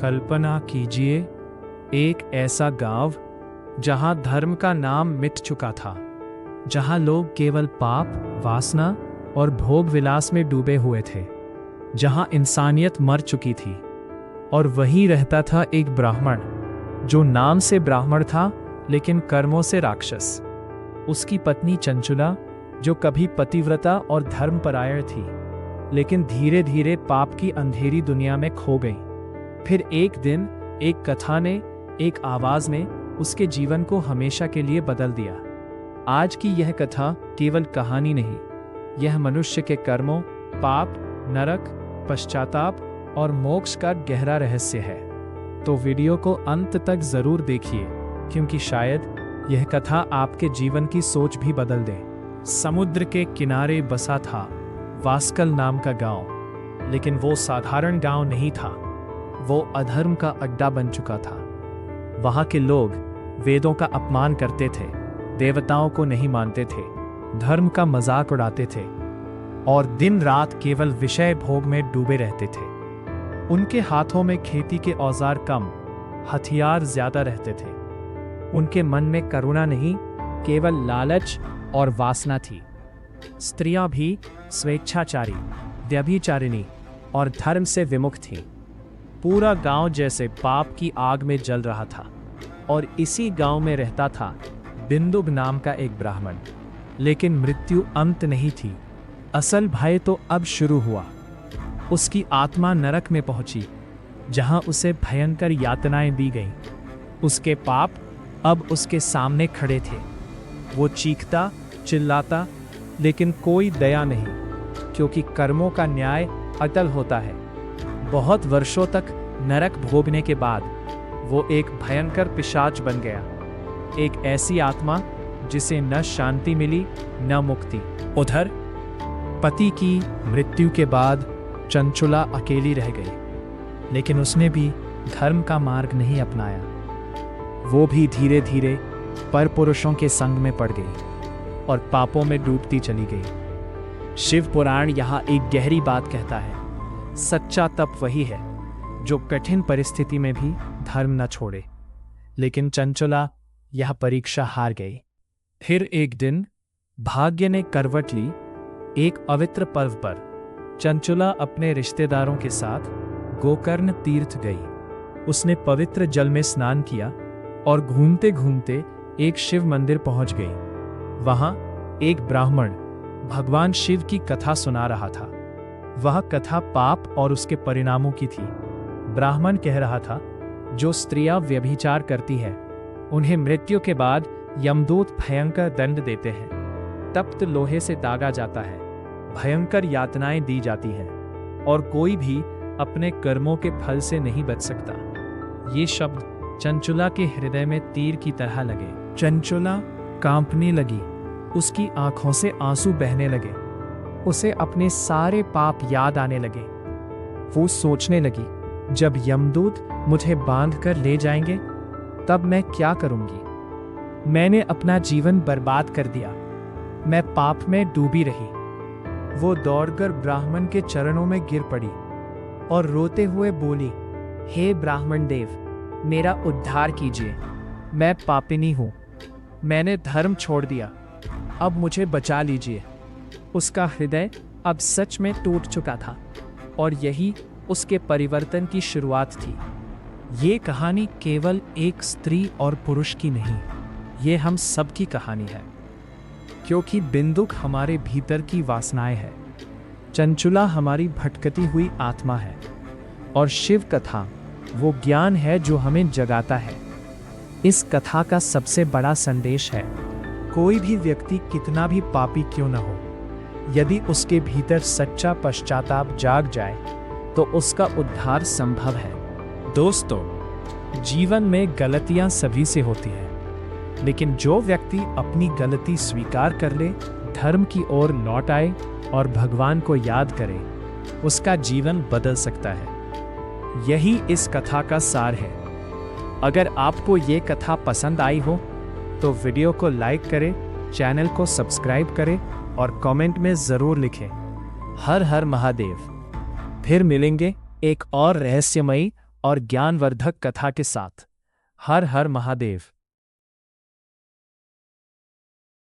कल्पना कीजिए, एक ऐसा गांव जहां धर्म का नाम मिट चुका था, जहां लोग केवल पाप, वासना और भोग विलास में डूबे हुए थे, जहां इंसानियत मर चुकी थी। और वहीं रहता था एक ब्राह्मण, जो नाम से ब्राह्मण था लेकिन कर्मों से राक्षस। उसकी पत्नी चंचुला, जो कभी पतिव्रता और धर्मपरायण थी, लेकिन धीरे धीरे पाप की अंधेरी दुनिया में खो गई। फिर एक दिन एक कथा ने, एक आवाज ने उसके जीवन को हमेशा के लिए बदल दिया। आज की यह कथा केवल कहानी नहीं, यह मनुष्य के कर्मों, पाप, नरक, पश्चाताप और मोक्ष का गहरा रहस्य है। तो वीडियो को अंत तक जरूर देखिए, क्योंकि शायद यह कथा आपके जीवन की सोच भी बदल दे। समुद्र के किनारे बसा था वास्कल नाम का गांव, लेकिन वो साधारण गांव नहीं था, वो अधर्म का अड्डा बन चुका था। वहां के लोग वेदों का अपमान करते थे, देवताओं को नहीं मानते थे, धर्म का मजाक उड़ाते थे और दिन रात केवल विषय भोग में डूबे रहते थे। उनके हाथों में खेती के औजार कम, हथियार ज्यादा रहते थे। उनके मन में करुणा नहीं, केवल लालच और वासना थी। स्त्रियां भी स्वेच्छाचारी, व्यभिचारिणी और धर्म से विमुख थीं। पूरा गांव जैसे पाप की आग में जल रहा था। और इसी गांव में रहता था बिंदुक नाम का एक ब्राह्मण। लेकिन मृत्यु अंत नहीं थी, असल भय तो अब शुरू हुआ। उसकी आत्मा नरक में पहुंची, जहां उसे भयंकर यातनाएं दी गईं। उसके पाप अब उसके सामने खड़े थे। वो चीखता, चिल्लाता, लेकिन कोई दया नहीं, क्योंकि कर्मों का न्याय अटल होता है। बहुत वर्षों तक नरक भोगने के बाद वो एक भयंकर पिशाच बन गया, एक ऐसी आत्मा जिसे न शांति मिली न मुक्ति। उधर पति की मृत्यु के बाद चंचुला अकेली रह गई, लेकिन उसने भी धर्म का मार्ग नहीं अपनाया। वो भी धीरे धीरे परपुरुषों के संग में पड़ गई और पापों में डूबती चली गई। शिव पुराण यहाँ एक गहरी बात कहता है, सच्चा तप वही है जो कठिन परिस्थिति में भी धर्म न छोड़े। लेकिन चंचुला यह परीक्षा हार गई। फिर एक दिन भाग्य ने करवट ली। एक पवित्र पर्व पर चंचुला अपने रिश्तेदारों के साथ गोकर्ण तीर्थ गई। उसने पवित्र जल में स्नान किया और घूमते घूमते एक शिव मंदिर पहुंच गई। वहां एक ब्राह्मण भगवान शिव की कथा सुना रहा था। वह कथा पाप और उसके परिणामों की थी। ब्राह्मण कह रहा था, जो स्त्रियां व्यभिचार करती हैं, उन्हें मृत्यु के बाद यमदूत भयंकर दंड देते हैं। तप्त लोहे से दागा जाता है, भयंकर यातनाएं दी जाती हैं और कोई भी अपने कर्मों के फल से नहीं बच सकता। ये शब्द चंचुला के हृदय में तीर की तरह लगे। चंचुला कांपने लगी, उसकी आंखों से आंसू बहने लगे। उसे अपने सारे पाप याद आने लगे। वो सोचने लगी, जब यमदूत मुझे बांध कर ले जाएंगे तब मैं क्या करूंगी? मैंने अपना जीवन बर्बाद कर दिया, मैं पाप में डूबी रही। वो दौड़कर ब्राह्मण के चरणों में गिर पड़ी और रोते हुए बोली, हे ब्राह्मण देव, मेरा उद्धार कीजिए। मैं पापिनी हूं, मैंने धर्म छोड़ दिया, अब मुझे बचा लीजिए। उसका हृदय अब सच में टूट चुका था और यही उसके परिवर्तन की शुरुआत थी। ये कहानी केवल एक स्त्री और पुरुष की नहीं, ये हम सब की कहानी है, क्योंकि बिंदुक हमारे भीतर की वासनाएं है, चंचुला हमारी भटकती हुई आत्मा है और शिव कथा वो ज्ञान है जो हमें जगाता है। इस कथा का सबसे बड़ा संदेश है, कोई भी व्यक्ति कितना भी पापी क्यों न हो, यदि उसके भीतर सच्चा पश्चाताप जाग जाए तो उसका उद्धार संभव है। दोस्तों, जीवन में गलतियां सभी से होती हैं, लेकिन जो व्यक्ति अपनी गलती स्वीकार कर ले, धर्म की ओर लौट आए और भगवान को याद करे, उसका जीवन बदल सकता है। यही इस कथा का सार है। अगर आपको ये कथा पसंद आई हो तो वीडियो को लाइक करें, चैनल को सब्सक्राइब करें और कमेंट में ज़रूर लिखें। हर हर महादेव। फिर मिलेंगे एक और रहस्यमयी और ज्ञानवर्धक कथा के साथ। हर हर महादेव।